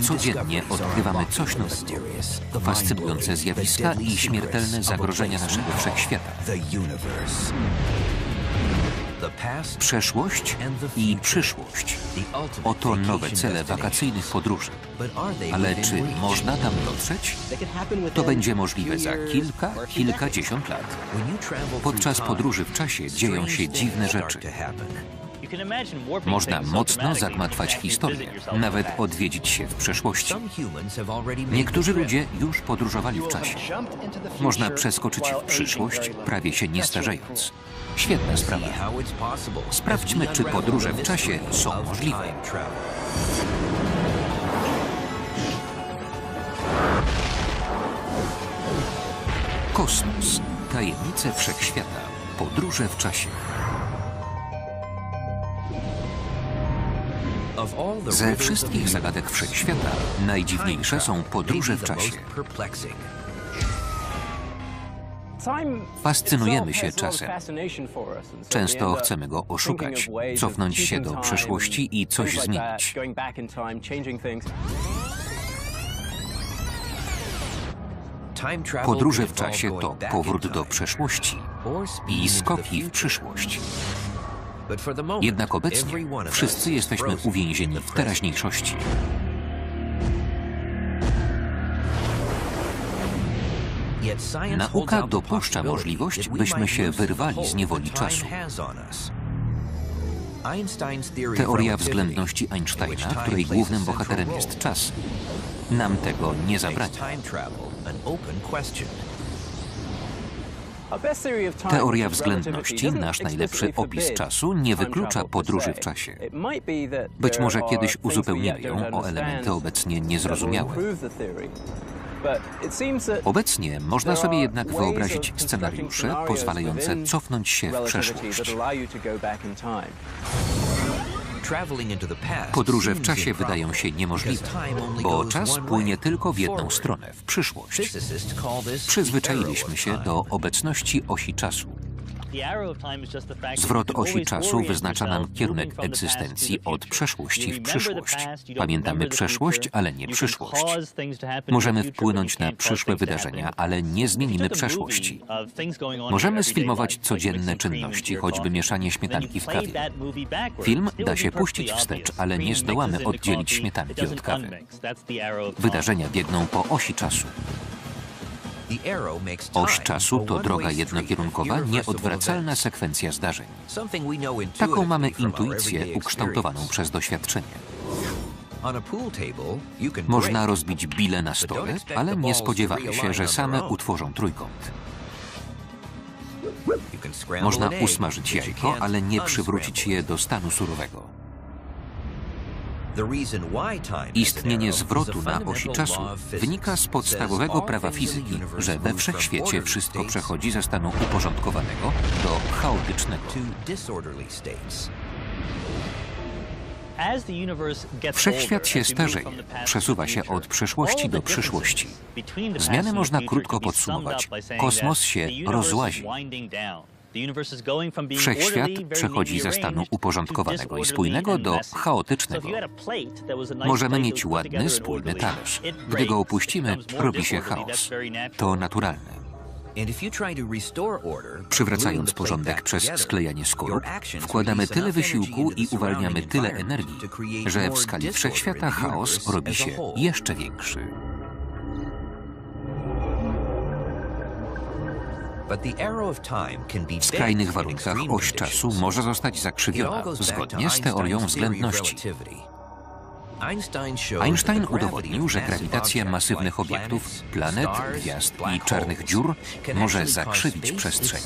Codziennie odkrywamy coś nowego, fascynujące zjawiska i śmiertelne zagrożenia naszego wszechświata. Przeszłość i przyszłość. Oto nowe cele wakacyjnych podróży. Ale czy można tam dotrzeć? To będzie możliwe za kilkadziesiąt lat. Podczas podróży w czasie dzieją się dziwne rzeczy. Można mocno zagmatwać historię, nawet odwiedzić się w przeszłości. Niektórzy ludzie już podróżowali w czasie. Można przeskoczyć w przyszłość, prawie się nie starzejąc. Świetna sprawa. Sprawdźmy, czy podróże w czasie są możliwe. Kosmos. Tajemnice Wszechświata. Podróże w czasie. Ze wszystkich zagadek Wszechświata najdziwniejsze są podróże w czasie. Fascynujemy się czasem. Często chcemy go oszukać, cofnąć się do przeszłości i coś zmienić. Podróże w czasie to powrót do przeszłości i skoki w przyszłość. Jednak obecnie wszyscy jesteśmy uwięzieni w teraźniejszości. Nauka dopuszcza możliwość, byśmy się wyrwali z niewoli czasu. Teoria względności Einsteina, której głównym bohaterem jest czas, nam tego nie zabrania. Teoria względności, nasz najlepszy opis czasu, nie wyklucza podróży w czasie. Być może kiedyś uzupełnimy ją o elementy obecnie niezrozumiałe. Obecnie można sobie jednak wyobrazić scenariusze pozwalające cofnąć się w przeszłość. Podróże w czasie wydają się niemożliwe, bo czas płynie tylko w jedną stronę, w przyszłość. Przyzwyczailiśmy się do obecności osi czasu. Zwrot osi czasu wyznacza nam kierunek egzystencji od przeszłości w przyszłość. Pamiętamy przeszłość, ale nie przyszłość. Możemy wpłynąć na przyszłe wydarzenia, ale nie zmienimy przeszłości. Możemy sfilmować codzienne czynności, choćby mieszanie śmietanki w kawie. Film da się puścić wstecz, ale nie zdołamy oddzielić śmietanki od kawy. Wydarzenia biegną po osi czasu. Oś czasu to droga jednokierunkowa, nieodwracalna sekwencja zdarzeń. Taką mamy intuicję ukształtowaną przez doświadczenie. Można rozbić bile na stole, ale nie spodziewamy się, że same utworzą trójkąt. Można usmażyć jajko, ale nie przywrócić je do stanu surowego. Istnienie zwrotu na osi czasu wynika z podstawowego prawa fizyki, że we wszechświecie wszystko przechodzi ze stanu uporządkowanego do chaotycznego. Wszechświat się starzeje, przesuwa się od przeszłości do przyszłości. Zmiany można krótko podsumować. Kosmos się rozłazi. Wszechświat przechodzi ze stanu uporządkowanego i spójnego do chaotycznego. Możemy mieć ładny, spójny talerz. Gdy go opuścimy, robi się chaos. To naturalne. Przywracając porządek przez sklejanie skorup, wkładamy tyle wysiłku i uwalniamy tyle energii, że w skali wszechświata chaos robi się jeszcze większy. W skrajnych warunkach oś czasu może zostać zakrzywiona, zgodnie z teorią względności. Einstein udowodnił, że grawitacja masywnych obiektów, planet, gwiazd i czarnych dziur może zakrzywić przestrzeń.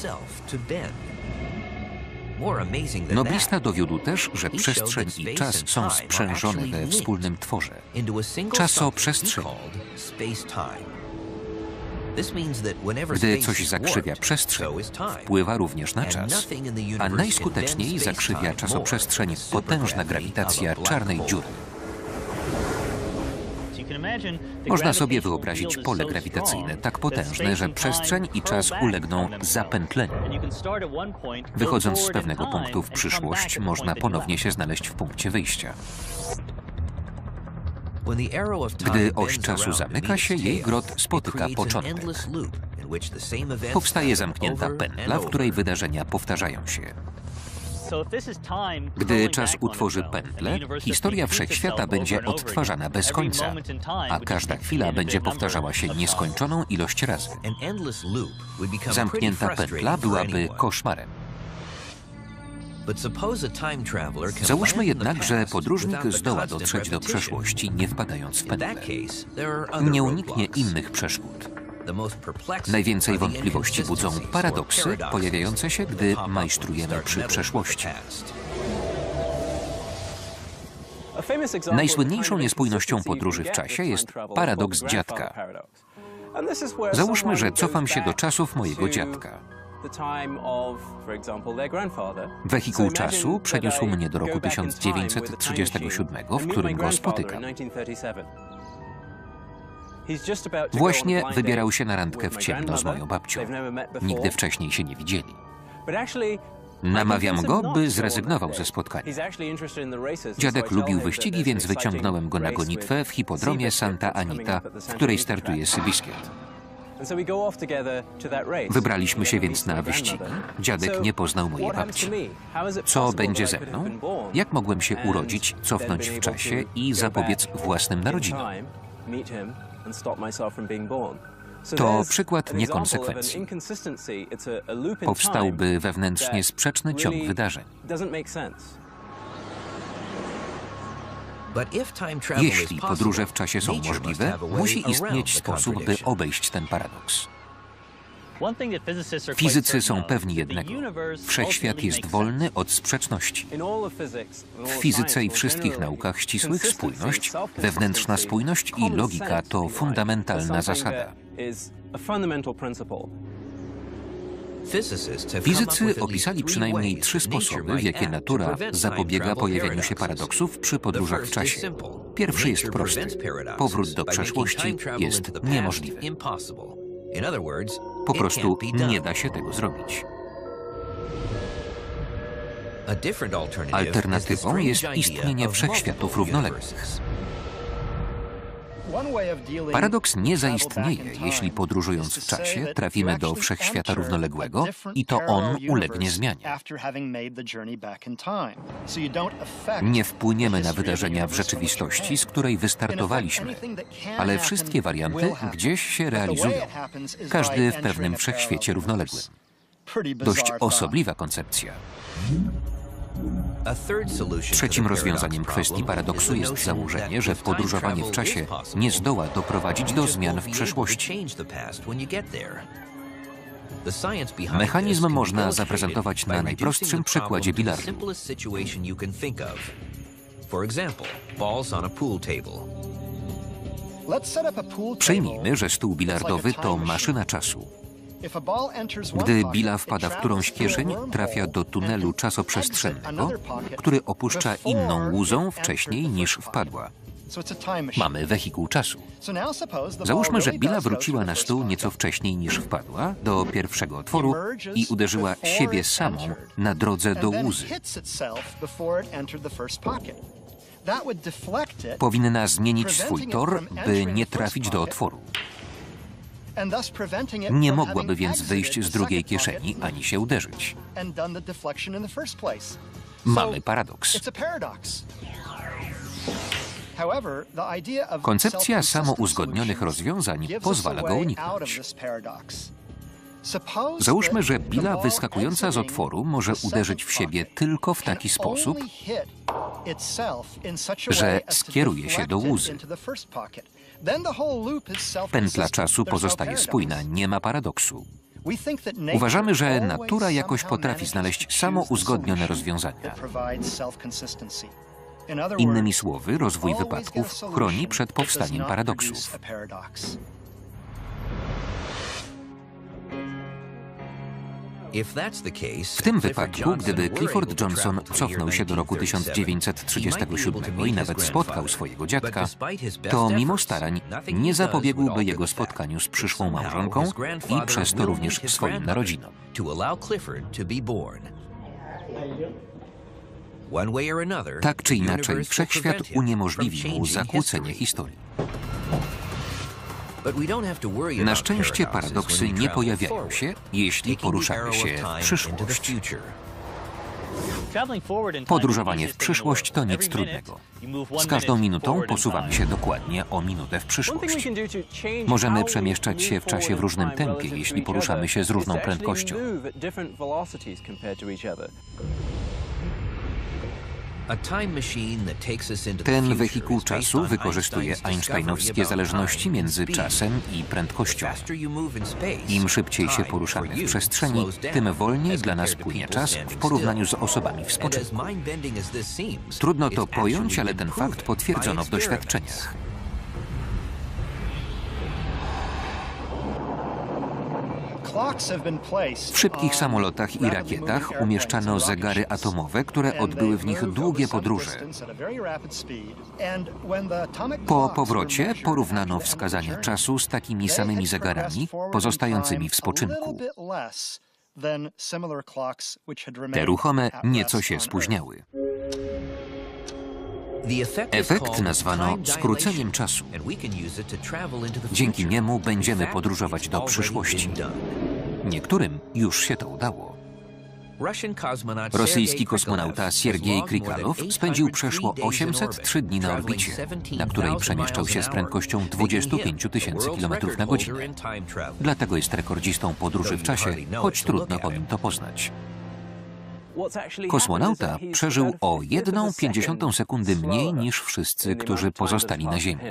Noblista dowiódł też, że przestrzeń i czas są sprzężone we wspólnym tworze. Czasoprzestrzeń. Gdy coś zakrzywia przestrzeń, wpływa również na czas, a najskuteczniej zakrzywia czasoprzestrzeń potężna grawitacja czarnej dziury. Można sobie wyobrazić pole grawitacyjne tak potężne, że przestrzeń i czas ulegną zapętleniu. Wychodząc z pewnego punktu w przyszłość, można ponownie się znaleźć w punkcie wyjścia. Gdy oś czasu zamyka się, jej grot spotyka początek. Powstaje zamknięta pętla, w której wydarzenia powtarzają się. Gdy czas utworzy pętlę, historia Wszechświata będzie odtwarzana bez końca, a każda chwila będzie powtarzała się nieskończoną ilość razy. Zamknięta pętla byłaby koszmarem. Załóżmy jednak, że podróżnik zdoła dotrzeć do przeszłości, nie wpadając w pętlę. Nie uniknie innych przeszkód. Najwięcej wątpliwości budzą paradoksy pojawiające się, gdy majstrujemy przy przeszłości. Najsłynniejszą niespójnością podróży w czasie jest paradoks dziadka. Załóżmy, że cofam się do czasów mojego dziadka. Wehikuł czasu przeniósł mnie do roku 1937, w którym go spotykam. Właśnie wybierał się na randkę w ciemno z moją babcią. Nigdy wcześniej się nie widzieli. Namawiam go, by zrezygnował ze spotkania. Dziadek lubił wyścigi, więc wyciągnąłem go na gonitwę w hipodromie Santa Anita, w której startuje Seabiscuit. Wybraliśmy się więc na wyścigi. Dziadek nie poznał mojej babci. Co będzie ze mną? Jak mogłem się urodzić, cofnąć w czasie i zapobiec własnym narodzinom? To przykład niekonsekwencji. Powstałby wewnętrznie sprzeczny ciąg wydarzeń. Jeśli podróże w czasie są możliwe, musi istnieć sposób, by obejść ten paradoks. Fizycy są pewni jednego. Wszechświat jest wolny od sprzeczności. W fizyce i wszystkich naukach ścisłych spójność, wewnętrzna spójność i logika to fundamentalna zasada. Fizycy opisali przynajmniej 3 sposoby, w jakie natura zapobiega pojawianiu się paradoksów przy podróżach w czasie. Pierwszy jest prosty. Powrót do przeszłości jest niemożliwy. Po prostu nie da się tego zrobić. Alternatywą jest istnienie wszechświatów równoległych. Paradoks nie zaistnieje, jeśli podróżując w czasie trafimy do wszechświata równoległego i to on ulegnie zmianie. Nie wpłyniemy na wydarzenia w rzeczywistości, z której wystartowaliśmy, ale wszystkie warianty gdzieś się realizują, każdy w pewnym wszechświecie równoległym. Dość osobliwa koncepcja. Trzecim rozwiązaniem kwestii paradoksu jest założenie, że podróżowanie w czasie nie zdoła doprowadzić do zmian w przeszłości. Mechanizm można zaprezentować na najprostszym przykładzie bilardu. Przyjmijmy, że stół bilardowy to maszyna czasu. Gdy bila wpada w którąś kieszeń, trafia do tunelu czasoprzestrzennego, który opuszcza inną łuzą wcześniej niż wpadła. Mamy wehikuł czasu. Załóżmy, że bila wróciła na stół nieco wcześniej niż wpadła, do pierwszego otworu i uderzyła siebie samą na drodze do łuzy. Powinna zmienić swój tor, by nie trafić do otworu. Nie mogłaby więc wyjść z drugiej kieszeni ani się uderzyć. Mamy paradoks. Koncepcja samouzgodnionych rozwiązań pozwala go uniknąć. Załóżmy, że bila wyskakująca z otworu może uderzyć w siebie tylko w taki sposób, że skieruje się do łuzy. Pętla czasu pozostaje spójna, nie ma paradoksu. Uważamy, że natura jakoś potrafi znaleźć samouzgodnione rozwiązania. Innymi słowy, rozwój wypadków chroni przed powstaniem paradoksów. W tym wypadku, gdyby Clifford Johnson cofnął się do roku 1937 i nawet spotkał swojego dziadka, to mimo starań nie zapobiegłby jego spotkaniu z przyszłą małżonką i przez to również swoim narodzinom. Tak czy inaczej, wszechświat uniemożliwi mu zakłócenie historii. Na szczęście paradoksy nie pojawiają się, jeśli poruszamy się w przyszłość. Podróżowanie w przyszłość to nic trudnego. Z każdą minutą posuwamy się dokładnie o minutę w przyszłość. Możemy przemieszczać się w czasie w różnym tempie, jeśli poruszamy się z różną prędkością. Ten wehikuł czasu wykorzystuje einsteinowskie zależności między czasem i prędkością. Im szybciej się poruszamy w przestrzeni, tym wolniej dla nas płynie czas w porównaniu z osobami w spoczynku. Trudno to pojąć, ale ten fakt potwierdzono w doświadczeniach. W szybkich samolotach i rakietach umieszczano zegary atomowe, które odbyły w nich długie podróże. Po powrocie porównano wskazania czasu z takimi samymi zegarami pozostającymi w spoczynku. Te ruchome nieco się spóźniały. Efekt nazwano skróceniem czasu. Dzięki niemu będziemy podróżować do przyszłości. Niektórym już się to udało. Rosyjski kosmonauta Siergiej Krikalow spędził przeszło 803 dni na orbicie, na której przemieszczał się z prędkością 25 000 km na godzinę. Dlatego jest rekordzistą podróży w czasie, choć trudno po nim to poznać. Kosmonauta przeżył o 1/50 sekundy mniej niż wszyscy, którzy pozostali na Ziemi.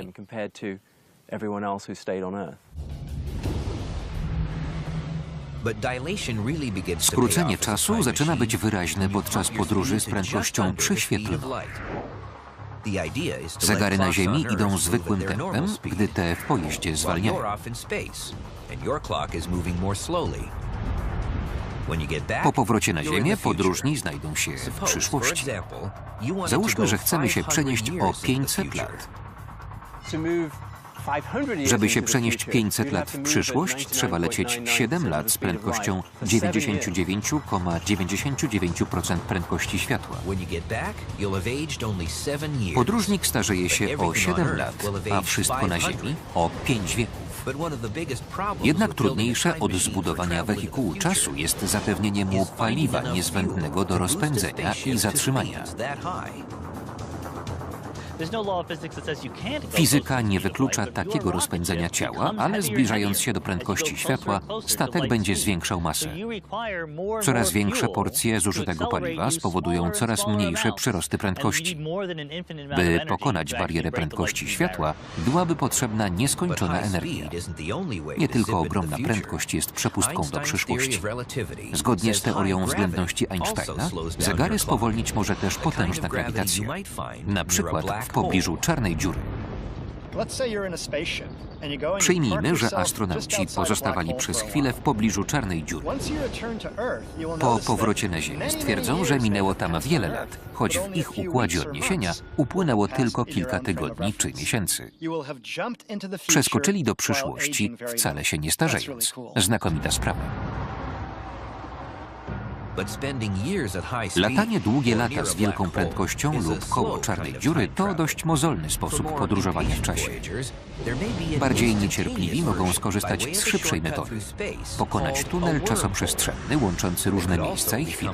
Skrócenie czasu zaczyna być wyraźne podczas podróży z prędkością przyświetlną. Zegary na Ziemi idą zwykłym tempem, gdy te w pojeździe zwalniają. Po powrocie na Ziemię podróżni znajdą się w przyszłości. Załóżmy, że chcemy się przenieść o 500 lat. Żeby się przenieść 500 lat w przyszłość, trzeba lecieć 7 lat z prędkością 99,99% prędkości światła. Podróżnik starzeje się o 7 lat, a wszystko na Ziemi o 5 wieków. Jednak trudniejsze od zbudowania wehikułu czasu jest zapewnienie mu paliwa niezbędnego do rozpędzenia i zatrzymania. Fizyka nie wyklucza takiego rozpędzenia ciała, ale zbliżając się do prędkości światła, statek będzie zwiększał masę. Coraz większe porcje zużytego paliwa spowodują coraz mniejsze przyrosty prędkości. By pokonać barierę prędkości światła, byłaby potrzebna nieskończona energia. Nie tylko ogromna prędkość jest przepustką do przyszłości. Zgodnie z teorią względności Einsteina, zegary spowolnić może też potężna grawitacja. Na przykład w pobliżu czarnej dziury. Przyjmijmy, że astronauci pozostawali przez chwilę w pobliżu czarnej dziury. Po powrocie na Ziemię stwierdzą, że minęło tam wiele lat, choć w ich układzie odniesienia upłynęło tylko kilka tygodni czy miesięcy. Przeskoczyli do przyszłości, wcale się nie starzejąc. Znakomita sprawa. Latanie długie lata z wielką prędkością lub koło czarnej dziury to dość mozolny sposób podróżowania w czasie. Bardziej niecierpliwi mogą skorzystać z szybszej metody. Pokonać tunel czasoprzestrzenny łączący różne miejsca i chwile.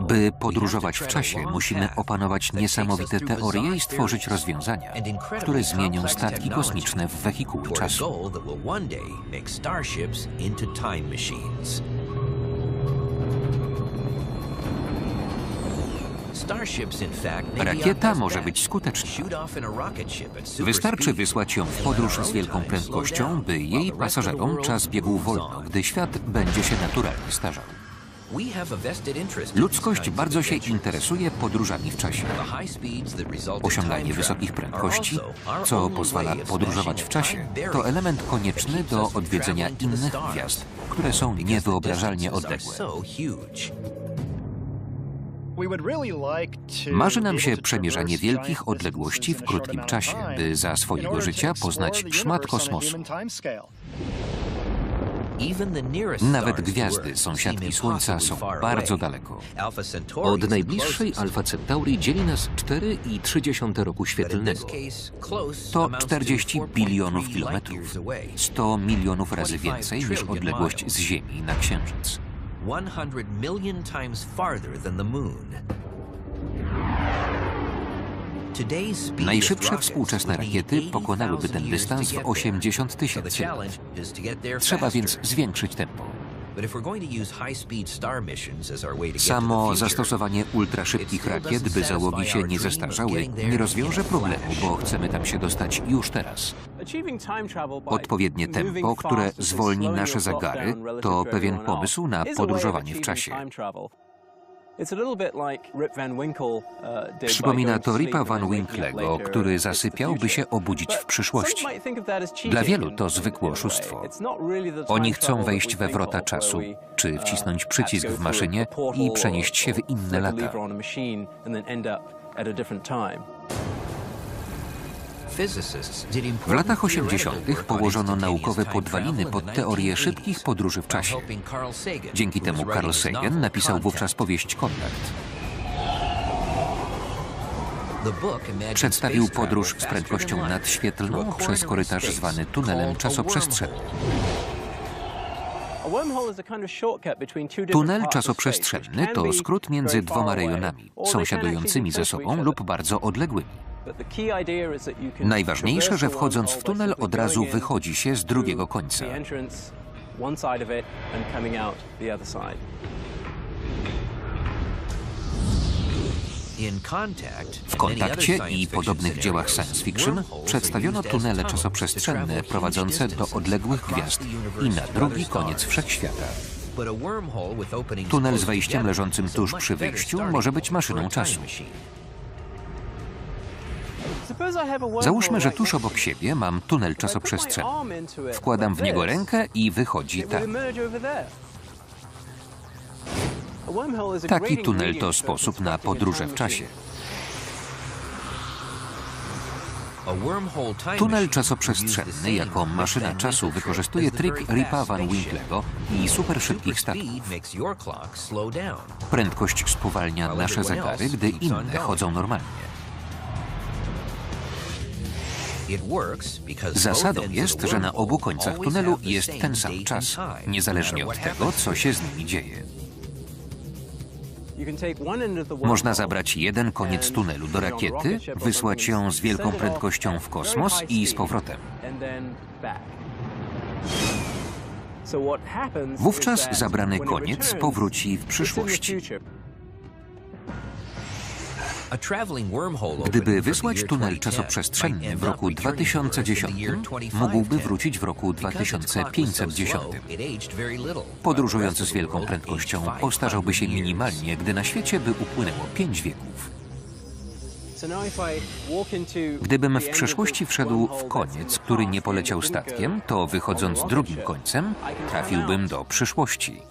By podróżować w czasie, musimy opanować niesamowite teorie i stworzyć rozwiązania, które zmienią statki kosmiczne w wehikuły czasu. Rakieta może być skuteczna. Wystarczy wysłać ją w podróż z wielką prędkością, by jej pasażerom czas biegł wolno, gdy świat będzie się naturalnie starzał. Ludzkość bardzo się interesuje podróżami w czasie. Osiąganie wysokich prędkości, co pozwala podróżować w czasie, to element konieczny do odwiedzenia innych gwiazd, które są niewyobrażalnie odległe. Marzy nam się przemierzanie wielkich odległości w krótkim czasie, by za swojego życia poznać szmat kosmosu. Nawet gwiazdy, sąsiadki Słońca, są bardzo daleko. Od najbliższej Alfa Centaurii dzieli nas 4,3 roku świetlnego. To 40 bilionów kilometrów, 100 milionów razy więcej niż odległość z Ziemi na Księżyc. 100 million times farther than the moon. Najszybsze współczesne rakiety pokonałyby ten dystans w 80 tysięcy lat. Trzeba więc zwiększyć tempo. Samo zastosowanie ultraszybkich rakiet, by załogi się nie zestarzały, nie rozwiąże problemu, bo chcemy tam się dostać już teraz. Odpowiednie tempo, które zwolni nasze zegary, to pewien pomysł na podróżowanie w czasie. Przypomina to Ripa Van Winklego, który zasypiał, by się obudzić w przyszłości. Dla wielu to zwykłe oszustwo. Oni chcą wejść we wrota czasu, czy wcisnąć przycisk w maszynie i przenieść się w inne lata. W latach 80. położono naukowe podwaliny pod teorię szybkich podróży w czasie. Dzięki temu Carl Sagan napisał wówczas powieść Kontakt. Przedstawił podróż z prędkością nadświetlną przez korytarz zwany tunelem czasoprzestrzennym. Tunel czasoprzestrzenny to skrót między dwoma rejonami, sąsiadującymi ze sobą lub bardzo odległymi. Najważniejsze, że wchodząc w tunel od razu wychodzi się z drugiego końca. W Kontakcie i podobnych dziełach science fiction przedstawiono tunele czasoprzestrzenne prowadzące do odległych gwiazd i na drugi koniec Wszechświata. Tunel z wejściem leżącym tuż przy wyjściu może być maszyną czasu. Załóżmy, że tuż obok siebie mam tunel czasoprzestrzenny. Wkładam w niego rękę i wychodzi tak. Taki tunel to sposób na podróże w czasie. Tunel czasoprzestrzenny jako maszyna czasu wykorzystuje trik Ripa Van Winklego i superszybkich statków. Prędkość spowalnia nasze zegary, gdy inne chodzą normalnie. Zasadą jest, że na obu końcach tunelu jest ten sam czas, niezależnie od tego, co się z nimi dzieje. Można zabrać jeden koniec tunelu do rakiety, wysłać ją z wielką prędkością w kosmos i z powrotem. Wówczas zabrany koniec powróci w przyszłość. Gdyby wysłać tunel czasoprzestrzenny w roku 2010, mógłby wrócić w roku 2510. Podróżujący z wielką prędkością postarzałby się minimalnie, gdy na świecie by upłynęło 5 wieków. Gdybym w przyszłości wszedł w koniec, który nie poleciał statkiem, to wychodząc drugim końcem, trafiłbym do przyszłości.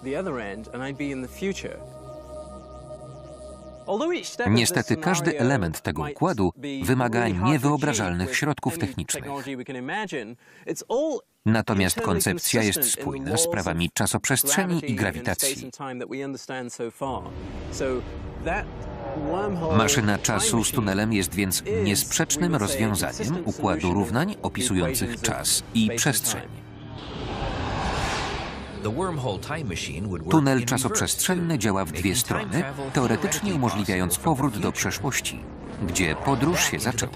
Niestety każdy element tego układu wymaga niewyobrażalnych środków technicznych. Natomiast koncepcja jest spójna z prawami czasoprzestrzeni i grawitacji. Maszyna czasu z tunelem jest więc niesprzecznym rozwiązaniem układu równań opisujących czas i przestrzeń. Tunel czasoprzestrzenny działa w dwie strony, teoretycznie umożliwiając powrót do przeszłości, gdzie podróż się zaczęła.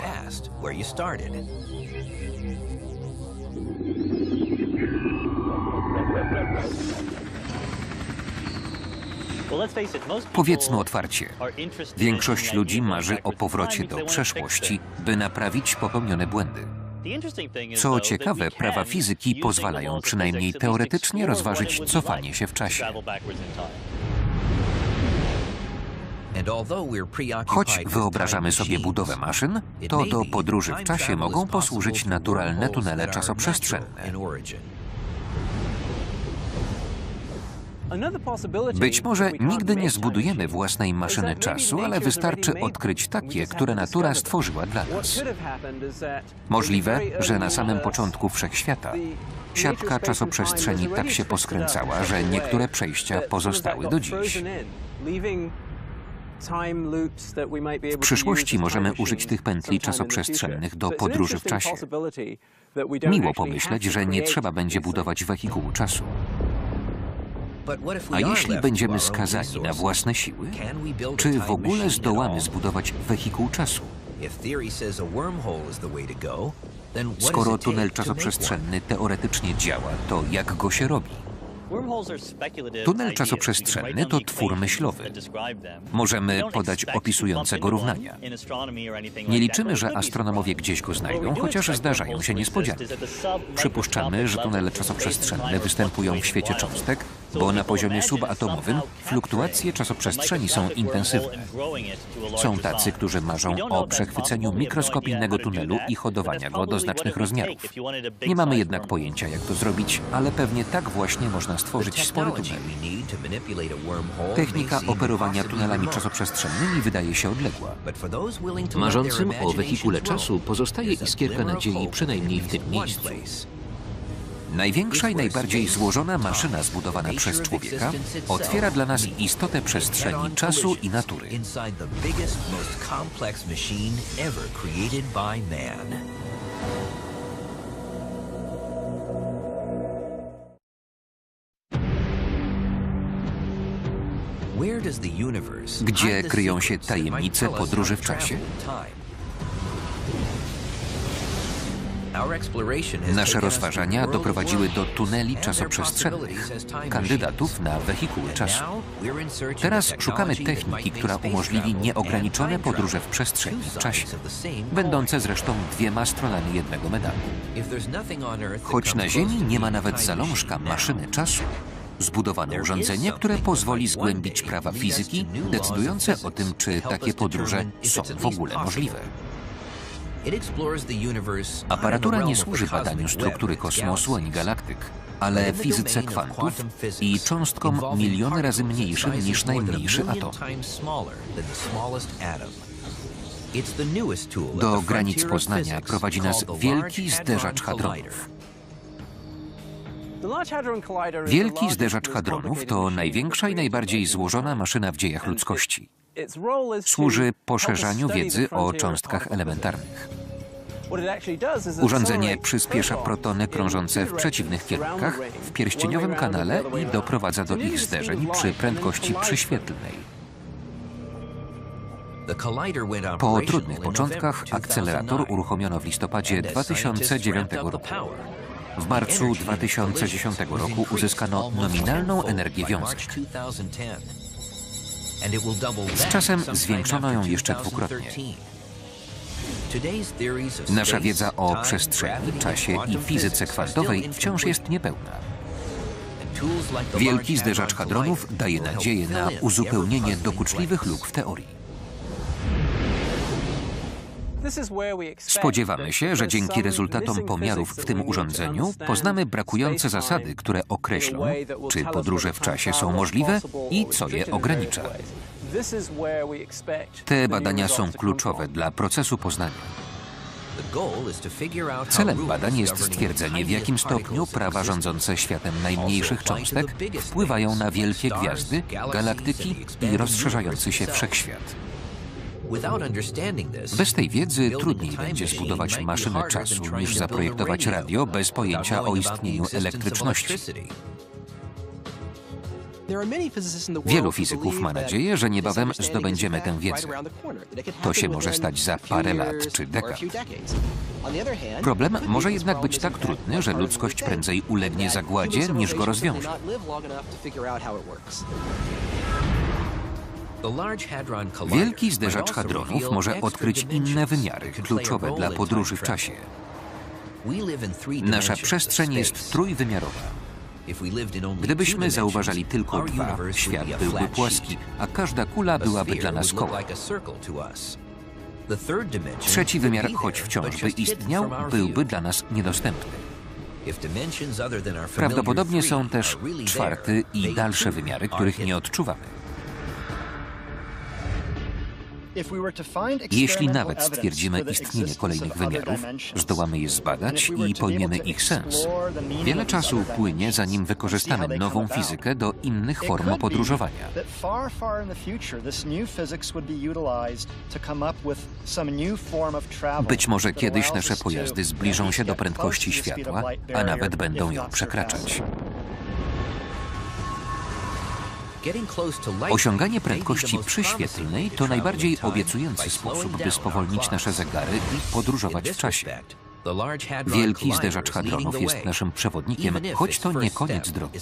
Powiedzmy otwarcie, większość ludzi marzy o powrocie do przeszłości, by naprawić popełnione błędy. Co ciekawe, prawa fizyki pozwalają przynajmniej teoretycznie rozważyć cofanie się w czasie. Choć wyobrażamy sobie budowę maszyn, to do podróży w czasie mogą posłużyć naturalne tunele czasoprzestrzenne. Być może nigdy nie zbudujemy własnej maszyny czasu, ale wystarczy odkryć takie, które natura stworzyła dla nas. Możliwe, że na samym początku Wszechświata siatka czasoprzestrzeni tak się poskręcała, że niektóre przejścia pozostały do dziś. W przyszłości możemy użyć tych pętli czasoprzestrzennych do podróży w czasie. Miło pomyśleć, że nie trzeba będzie budować wehikułu czasu. A jeśli będziemy skazani na własne siły, czy w ogóle zdołamy zbudować wehikuł czasu? Skoro tunel czasoprzestrzenny teoretycznie działa, to jak go się robi? Tunel czasoprzestrzenny to twór myślowy. Możemy podać opisującego równania. Nie liczymy, że astronomowie gdzieś go znajdą, chociaż zdarzają się niespodzianki. Przypuszczamy, że tunele czasoprzestrzenne występują w świecie cząstek, bo na poziomie subatomowym fluktuacje czasoprzestrzeni są intensywne. Są tacy, którzy marzą o przechwyceniu mikroskopijnego tunelu i hodowania go do znacznych rozmiarów. Nie mamy jednak pojęcia, jak to zrobić, ale pewnie tak właśnie można stworzyć spory tunel. Technika operowania tunelami czasoprzestrzennymi wydaje się odległa. Marzącym o wehikule czasu pozostaje iskierka nadziei przynajmniej w tym miejscu. Największa i najbardziej złożona maszyna zbudowana przez człowieka otwiera dla nas istotę przestrzeni, czasu i natury. Gdzie kryją się tajemnice podróży w czasie? Nasze rozważania doprowadziły do tuneli czasoprzestrzennych, kandydatów na wehikuły czasu. Teraz szukamy techniki, która umożliwi nieograniczone podróże w przestrzeni i czasie, będące zresztą dwiema stronami jednego medalu. Choć na Ziemi nie ma nawet zalążka maszyny czasu, zbudowano urządzenie, które pozwoli zgłębić prawa fizyki, decydujące o tym, czy takie podróże są w ogóle możliwe. Aparatura nie służy badaniu struktury kosmosu ani galaktyk, ale fizyce kwantów i cząstkom miliony razy mniejszym niż najmniejszy atom. Do granic poznania prowadzi nas wielki zderzacz hadronów. Wielki zderzacz hadronów to największa i najbardziej złożona maszyna w dziejach ludzkości. Służy poszerzaniu wiedzy o cząstkach elementarnych. Urządzenie przyspiesza protony krążące w przeciwnych kierunkach w pierścieniowym kanale i doprowadza do ich zderzeń przy prędkości przyświetlnej. Po trudnych początkach akcelerator uruchomiono w listopadzie 2009 roku. W marcu 2010 roku uzyskano nominalną energię wiązek. Z czasem zwiększono ją jeszcze dwukrotnie. Nasza wiedza o przestrzeni, czasie i fizyce kwantowej wciąż jest niepełna. Wielki zderzacz hadronów daje nadzieję na uzupełnienie dokuczliwych luk w teorii. Spodziewamy się, że dzięki rezultatom pomiarów w tym urządzeniu poznamy brakujące zasady, które określą, czy podróże w czasie są możliwe i co je ogranicza. Te badania są kluczowe dla procesu poznania. Celem badań jest stwierdzenie, w jakim stopniu prawa rządzące światem najmniejszych cząstek wpływają na wielkie gwiazdy, galaktyki i rozszerzający się wszechświat. Bez tej wiedzy trudniej będzie zbudować maszynę czasu, niż zaprojektować radio bez pojęcia o istnieniu elektryczności. Wielu fizyków ma nadzieję, że niebawem zdobędziemy tę wiedzę. To się może stać za parę lat czy dekad. Problem może jednak być tak trudny, że ludzkość prędzej ulegnie zagładzie, niż go rozwiąże. Wielki zderzacz hadronów może odkryć inne wymiary, kluczowe dla podróży w czasie. Nasza przestrzeń jest trójwymiarowa. Gdybyśmy zauważali tylko dwa, świat byłby płaski, a każda kula byłaby dla nas kołem. Trzeci wymiar, choć wciąż by istniał, byłby dla nas niedostępny. Prawdopodobnie są też czwarty i dalsze wymiary, których nie odczuwamy. Jeśli nawet stwierdzimy istnienie kolejnych wymiarów, zdołamy je zbadać i pojmiemy ich sens, wiele czasu upłynie, zanim wykorzystamy nową fizykę do innych form podróżowania. Być może kiedyś nasze pojazdy zbliżą się do prędkości światła, a nawet będą ją przekraczać. Osiąganie prędkości przyświetlnej to najbardziej obiecujący sposób, by spowolnić nasze zegary i podróżować w czasie. Wielki zderzacz hadronów jest naszym przewodnikiem, choć to nie koniec drogi.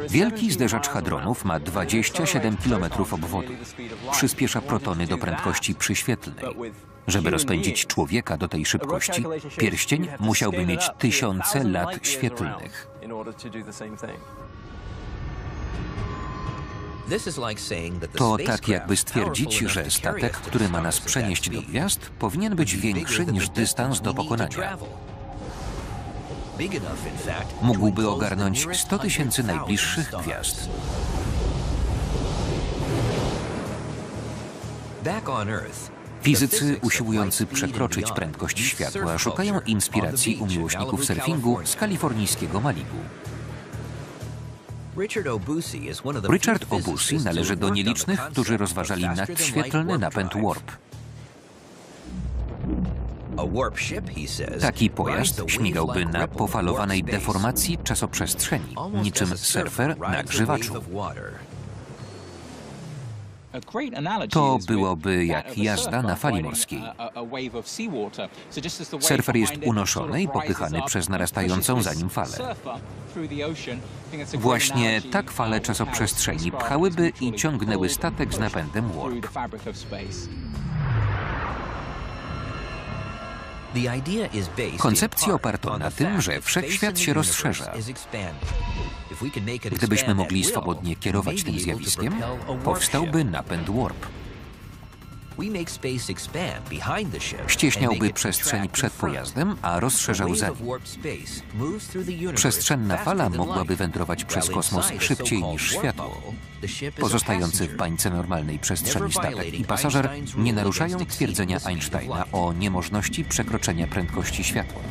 Wielki zderzacz hadronów ma 27 km obwodu. Przyspiesza protony do prędkości przyświetlnej. Żeby rozpędzić człowieka do tej szybkości, pierścień musiałby mieć tysiące lat świetlnych. To tak jakby stwierdzić, że statek, który ma nas przenieść do gwiazd, powinien być większy niż dystans do pokonania. Mógłby ogarnąć 100 000 najbliższych gwiazd. Fizycy usiłujący przekroczyć prędkość światła szukają inspiracji u miłośników surfingu z kalifornijskiego Malibu. Richard Obusi należy do nielicznych, którzy rozważali nadświetlny napęd warp. Taki pojazd śmigałby na pofalowanej deformacji czasoprzestrzeni, niczym surfer na grzywaczu. To byłoby jak jazda na fali morskiej. Surfer jest unoszony i popychany przez narastającą za nim falę. Właśnie tak fale czasoprzestrzeni pchałyby i ciągnęły statek z napędem warp. Koncepcja oparta na tym, że wszechświat się rozszerza. Gdybyśmy mogli swobodnie kierować tym zjawiskiem, powstałby napęd warp. Ścieśniałby przestrzeń przed pojazdem, a rozszerzał za nim. Przestrzenna fala mogłaby wędrować przez kosmos szybciej niż światło. Pozostający w bańce normalnej przestrzeni statek i pasażer nie naruszają twierdzenia Einsteina o niemożności przekroczenia prędkości światła.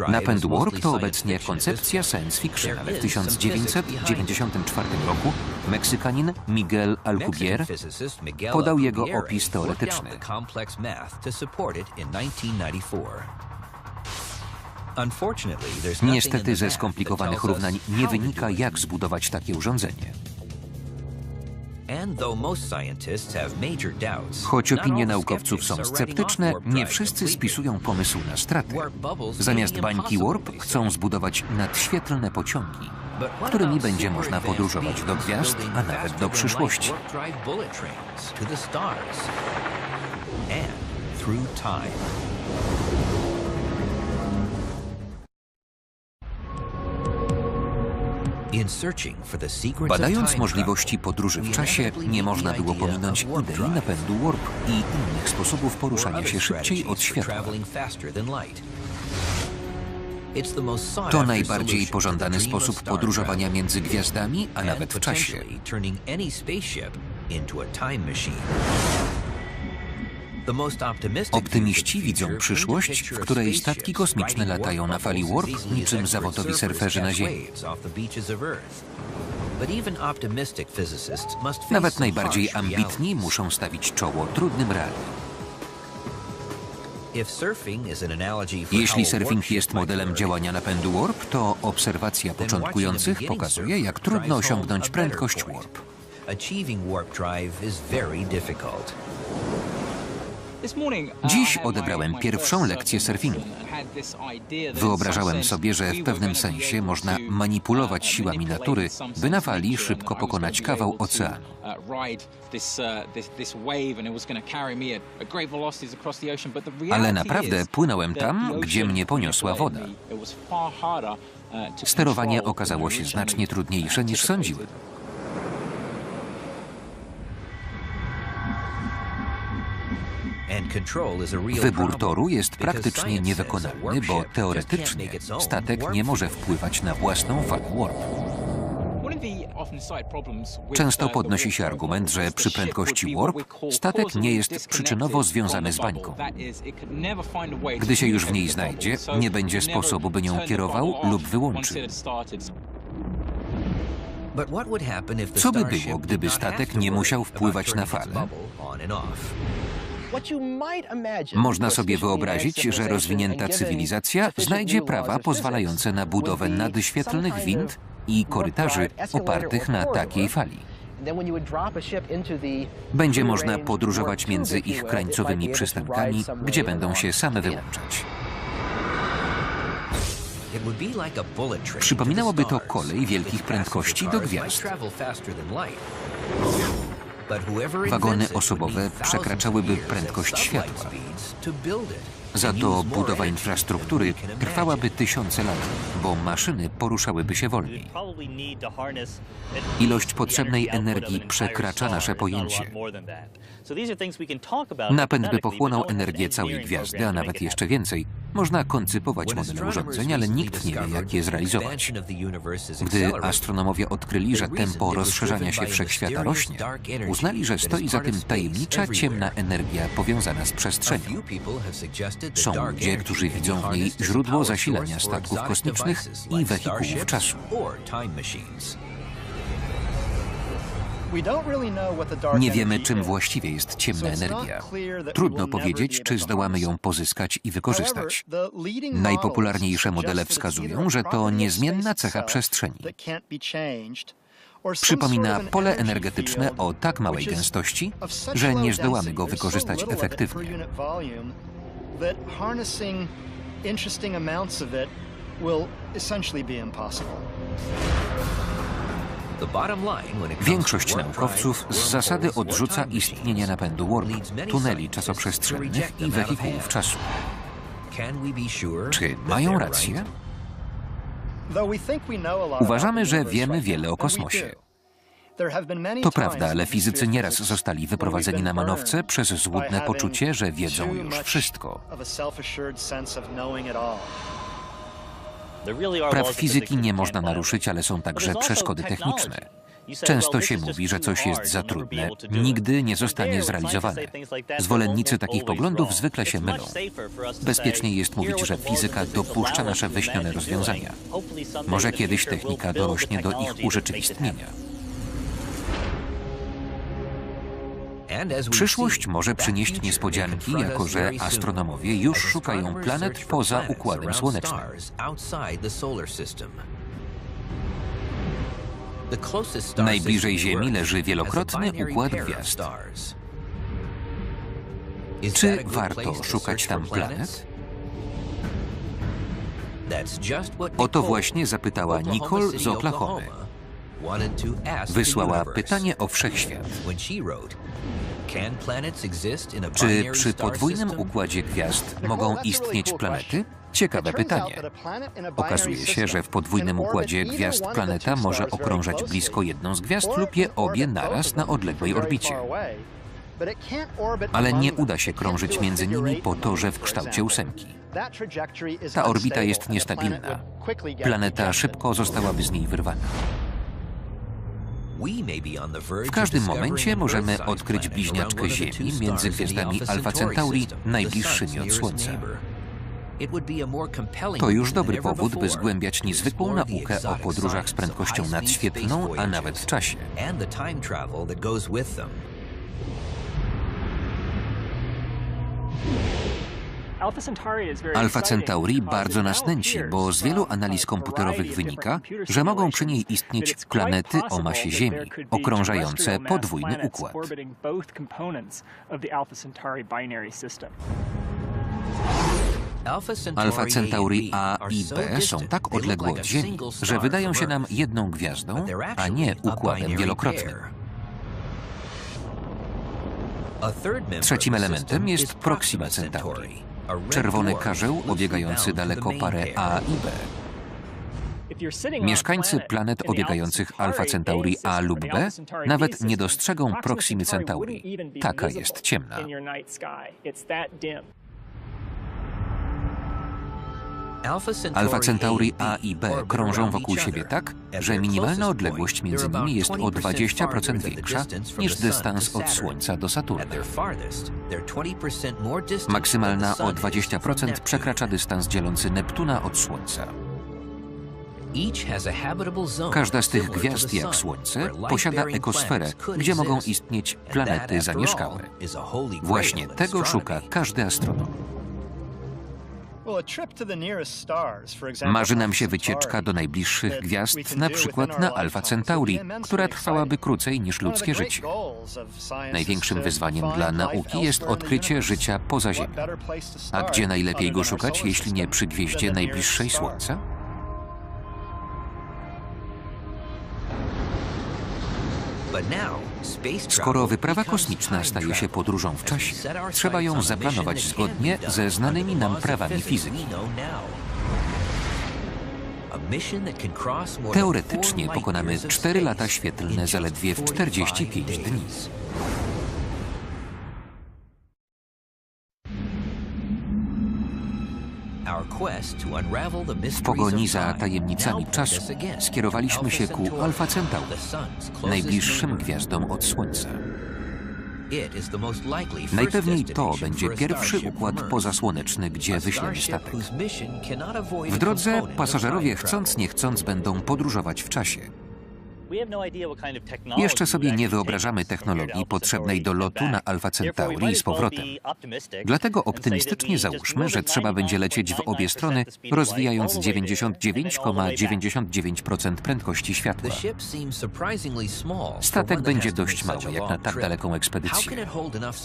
Napęd warp to obecnie koncepcja science fiction, ale w 1994 roku Meksykanin Miguel Alcubierre podał jego opis teoretyczny. Niestety ze skomplikowanych równań nie wynika, jak zbudować takie urządzenie. Choć opinie naukowców są sceptyczne, nie wszyscy spisują pomysł na straty. Zamiast bańki warp chcą zbudować nadświetlne pociągi, którymi będzie można podróżować do gwiazd, a nawet do przyszłości. Badając możliwości podróży w czasie, nie można było pominąć idei napędu warp i innych sposobów poruszania się szybciej od światła. To najbardziej pożądany sposób podróżowania między gwiazdami, a nawet w czasie. Optymiści widzą przyszłość, w której statki kosmiczne latają na fali warp niczym zawodowi surferzy na Ziemi. Nawet najbardziej ambitni muszą stawić czoło trudnym realiom. Jeśli surfing jest modelem działania napędu warp, to obserwacja początkujących pokazuje, jak trudno osiągnąć prędkość warp. Dziś odebrałem pierwszą lekcję surfingu. Wyobrażałem sobie, że w pewnym sensie można manipulować siłami natury, by na fali szybko pokonać kawał oceanu. Ale naprawdę płynąłem tam, gdzie mnie poniosła woda. Sterowanie okazało się znacznie trudniejsze niż sądziłem. Wybór toru jest praktycznie niewykonalny, bo teoretycznie statek nie może wpływać na własną falę warp. Często podnosi się argument, że przy prędkości warp statek nie jest przyczynowo związany z bańką. Gdy się już w niej znajdzie, nie będzie sposobu, by nią kierował lub wyłączył. Co by było, gdyby statek nie musiał wpływać na falę? Można sobie wyobrazić, że rozwinięta cywilizacja znajdzie prawa pozwalające na budowę nadświetlnych wind i korytarzy opartych na takiej fali. Będzie można podróżować między ich krańcowymi przystankami, gdzie będą się same wyłączać. Przypominałoby to kolej wielkich prędkości do gwiazd. Wagony osobowe przekraczałyby prędkość światła. Za to budowa infrastruktury trwałaby tysiące lat, bo maszyny poruszałyby się wolniej. Ilość potrzebnej energii przekracza nasze pojęcie. Napęd by pochłonął energię całej gwiazdy, a nawet jeszcze więcej. Można koncypować modele urządzeń, ale nikt nie wie, jak je zrealizować. Gdy astronomowie odkryli, że tempo rozszerzania się wszechświata rośnie, uznali, że stoi za tym tajemnicza, ciemna energia powiązana z przestrzenią. Są ludzie, którzy widzą w niej źródło zasilania statków kosmicznych i wehikułów czasu. Nie wiemy, czym właściwie jest ciemna energia. Trudno powiedzieć, czy zdołamy ją pozyskać i wykorzystać. Najpopularniejsze modele wskazują, że to niezmienna cecha przestrzeni. Przypomina pole energetyczne o tak małej gęstości, że nie zdołamy go wykorzystać efektywnie. Większość naukowców z zasady odrzuca istnienie napędu warp, tuneli czasoprzestrzennych i wehikułów czasu. Czy mają rację? Uważamy, że wiemy wiele o kosmosie. To prawda, ale fizycy nieraz zostali wyprowadzeni na manowce przez złudne poczucie, że wiedzą już wszystko. Praw fizyki nie można naruszyć, ale są także przeszkody techniczne. Często się mówi, że coś jest za trudne, nigdy nie zostanie zrealizowane. Zwolennicy takich poglądów zwykle się mylą. Bezpieczniej jest mówić, że fizyka dopuszcza nasze wyśnione rozwiązania. Może kiedyś technika dorośnie do ich urzeczywistnienia. Przyszłość może przynieść niespodzianki, jako że astronomowie już szukają planet poza Układem Słonecznym. Najbliżej Ziemi leży wielokrotny układ gwiazd. Czy warto szukać tam planet? O to właśnie zapytała Nicole z Oklahomy. Wysłała pytanie o Wszechświat. Czy przy podwójnym układzie gwiazd mogą istnieć planety? Ciekawe pytanie. Okazuje się, że w podwójnym układzie gwiazd planeta może okrążać blisko jedną z gwiazd lub je obie naraz na odległej orbicie. Ale nie uda się krążyć między nimi po torze w kształcie ósemki. Ta orbita jest niestabilna. Planeta szybko zostałaby z niej wyrwana. W każdym momencie możemy odkryć bliźniaczkę Ziemi między gwiazdami Alfa Centauri, najbliższymi od Słońca. To już dobry powód, by zgłębiać niezwykłą naukę o podróżach z prędkością nadświetlną, a nawet czasie. Alfa Centauri bardzo nas nęci, bo z wielu analiz komputerowych wynika, że mogą przy niej istnieć planety o masie Ziemi, okrążające podwójny układ. Alfa Centauri A i B są tak odległe od Ziemi, że wydają się nam jedną gwiazdą, a nie układem wielokrotnym. Trzecim elementem jest Proxima Centauri, czerwony karzeł obiegający daleko parę A i B. Mieszkańcy planet obiegających Alfa Centauri A lub B nawet nie dostrzegą Proximy Centauri. Taka jest ciemna. Alfa Centauri A i B krążą wokół siebie tak, że minimalna odległość między nimi jest o 20% większa niż dystans od Słońca do Saturna. Maksymalna o 20% przekracza dystans dzielący Neptuna od Słońca. Każda z tych gwiazd, jak Słońce, posiada ekosferę, gdzie mogą istnieć planety zamieszkałe. Właśnie tego szuka każdy astronom. Marzy nam się wycieczka do najbliższych gwiazd, na przykład na Alfa Centauri, która trwałaby krócej niż ludzkie życie. Największym wyzwaniem dla nauki jest odkrycie życia poza Ziemią. A gdzie najlepiej go szukać, jeśli nie przy gwieździe najbliższej Słońca? Skoro wyprawa kosmiczna staje się podróżą w czasie, trzeba ją zaplanować zgodnie ze znanymi nam prawami fizyki. Teoretycznie pokonamy 4 lata świetlne zaledwie w 45 dni. W pogoni za tajemnicami czasu skierowaliśmy się ku Alfa Centauri, najbliższym gwiazdom od Słońca. Najpewniej to będzie pierwszy układ pozasłoneczny, gdzie wyślemy statek. W drodze pasażerowie chcąc nie chcąc będą podróżować w czasie. Jeszcze sobie nie wyobrażamy technologii potrzebnej do lotu na Alfa Centauri i z powrotem. Dlatego optymistycznie załóżmy, że trzeba będzie lecieć w obie strony, rozwijając 99,99% prędkości światła. Statek będzie dość mały, jak na tak daleką ekspedycję.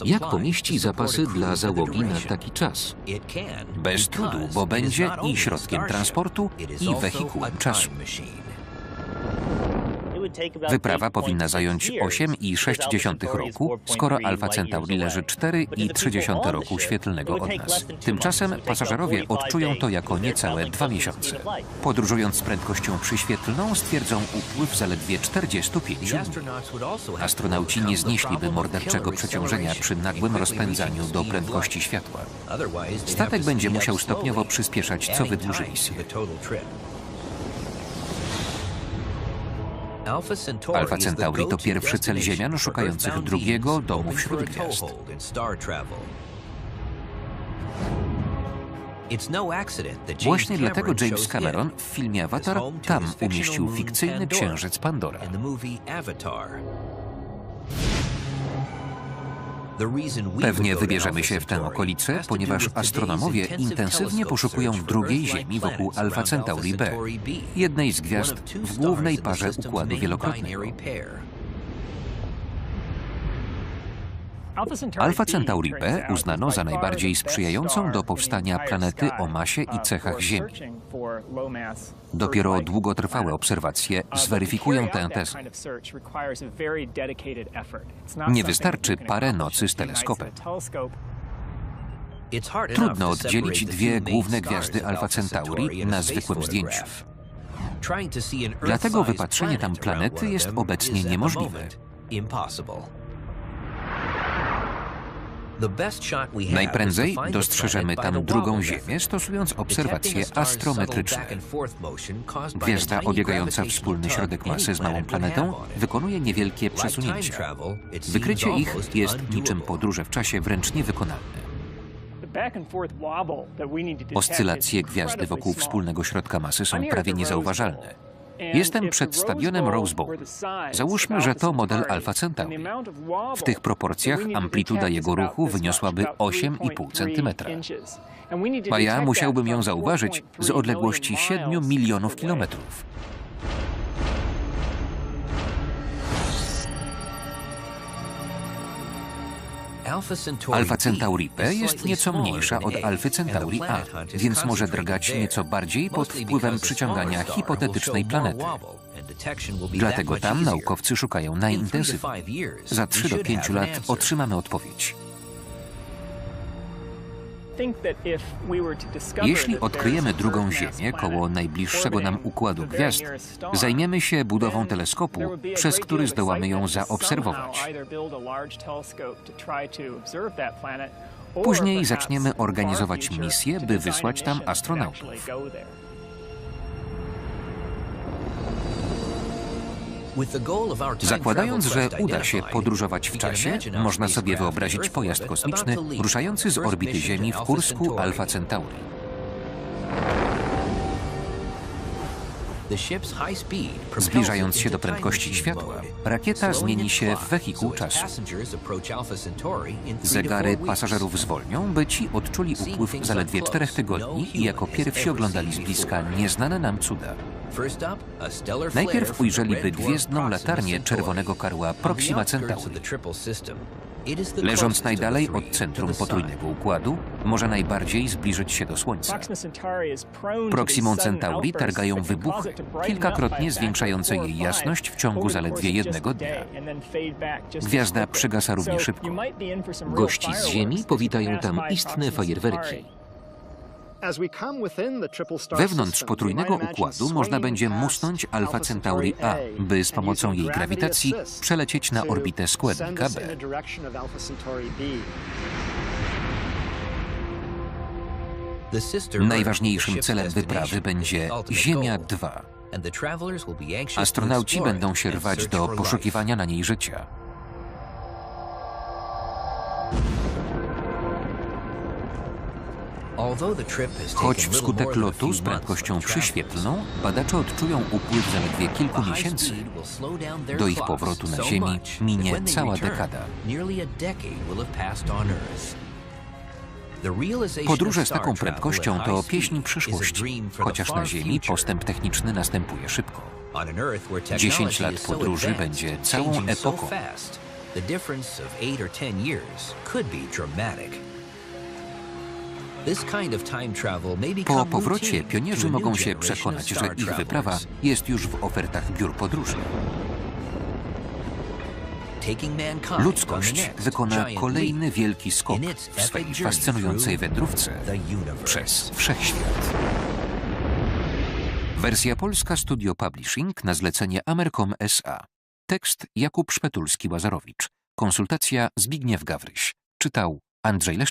Jak pomieści zapasy dla załogi na taki czas? Bez trudu, bo będzie i środkiem transportu, i wehikułem czasu. Wyprawa powinna zająć 8,6 roku, skoro Alfa Centauri leży 4,3 roku świetlnego od nas. Tymczasem pasażerowie odczują to jako niecałe 2 miesiące. Podróżując z prędkością przyświetlną stwierdzą upływ zaledwie 45 dni. Astronauci nie znieśliby morderczego przeciążenia przy nagłym rozpędzaniu do prędkości światła. Statek będzie musiał stopniowo przyspieszać, co wydłuży misję. Alfa Centauri to pierwszy cel Ziemian szukających drugiego domu wśród gwiazd. Właśnie dlatego James Cameron w filmie Avatar tam umieścił fikcyjny księżyc Pandora. Pewnie wybierzemy się w tę okolicę, ponieważ astronomowie intensywnie poszukują drugiej Ziemi wokół Alfa Centauri B, jednej z gwiazd w głównej parze Układu Wielokrotnego. Alfa Centauri B uznano za najbardziej sprzyjającą do powstania planety o masie i cechach Ziemi. Dopiero długotrwałe obserwacje zweryfikują tę tezę. Nie wystarczy parę nocy z teleskopem. Trudno oddzielić dwie główne gwiazdy Alfa Centauri na zwykłym zdjęciu. Dlatego wypatrzenie tam planety jest obecnie niemożliwe. Najprędzej dostrzeżemy tam drugą Ziemię, stosując obserwacje astrometryczne. Gwiazda obiegająca wspólny środek masy z małą planetą wykonuje niewielkie przesunięcia. Wykrycie ich jest niczym podróże w czasie wręcz niewykonalne. Oscylacje gwiazdy wokół wspólnego środka masy są prawie niezauważalne. Jestem przed stadionem Rose Bowl. Załóżmy, że to model Alfa Centauri. W tych proporcjach amplituda jego ruchu wyniosłaby 8,5 cm. A ja musiałbym ją zauważyć z odległości 7 milionów kilometrów. Alfa Centauri B jest nieco mniejsza od Alfy Centauri A, więc może drgać nieco bardziej pod wpływem przyciągania hipotetycznej planety. Dlatego tam naukowcy szukają najintensywniej. Za 3 do 5 lat otrzymamy odpowiedź. Jeśli odkryjemy drugą Ziemię koło najbliższego nam układu gwiazd, zajmiemy się budową teleskopu, przez który zdołamy ją zaobserwować. Później zaczniemy organizować misje, by wysłać tam astronautów. Zakładając, że uda się podróżować w czasie, można sobie wyobrazić pojazd kosmiczny ruszający z orbity Ziemi w kurs ku Alfa Centauri. Zbliżając się do prędkości światła, rakieta zmieni się w wehikuł czasu. Zegary pasażerów zwolnią, by ci odczuli upływ zaledwie 4 tygodni i jako pierwsi oglądali z bliska nieznane nam cuda. Najpierw ujrzeliby gwiezdną latarnię czerwonego karła Proxima Centauri. Leżąc najdalej od centrum potrójnego układu, może najbardziej zbliżyć się do Słońca. Proximą Centauri targają wybuchy, kilkakrotnie zwiększające jej jasność w ciągu zaledwie jednego dnia. Gwiazda przygasa równie szybko. Gości z Ziemi powitają tam istne fajerwerki. Wewnątrz potrójnego układu można będzie musnąć Alfa Centauri A, by z pomocą jej grawitacji przelecieć na orbitę składnika B. Najważniejszym celem wyprawy będzie Ziemia 2. Astronauci będą się rwać do poszukiwania na niej życia. Choć wskutek lotu z prędkością przyświetlną badacze odczują upływ zaledwie kilku miesięcy, do ich powrotu na Ziemi minie cała dekada. Podróże z taką prędkością to pieśń przyszłości, chociaż na Ziemi postęp techniczny następuje szybko. 10 lat podróży będzie całą epoką. Po powrocie pionierzy mogą się przekonać, że ich wyprawa jest już w ofertach biur podróży. Ludzkość wykona kolejny wielki skok w swej fascynującej wędrówce przez Wszechświat. Wersja polska Studio Publishing na zlecenie Amercom S.A. Tekst Jakub Szpetulski-Łazarowicz. Konsultacja Zbigniew Gawryś. Czytał Andrzej Leszczyński.